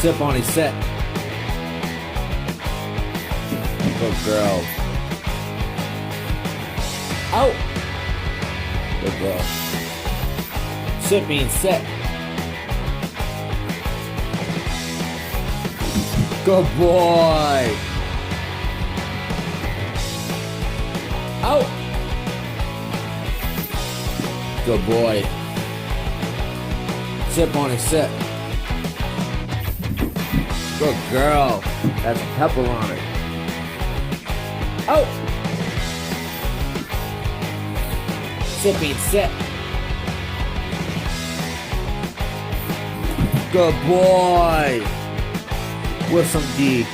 Sip on his set. Good girl. Out. Good girl. Sip being set. Good boy. Out. Good boy. Sip on his set. Good girl. That's pepper on it. Out. Sipping set. Good boy. With some D.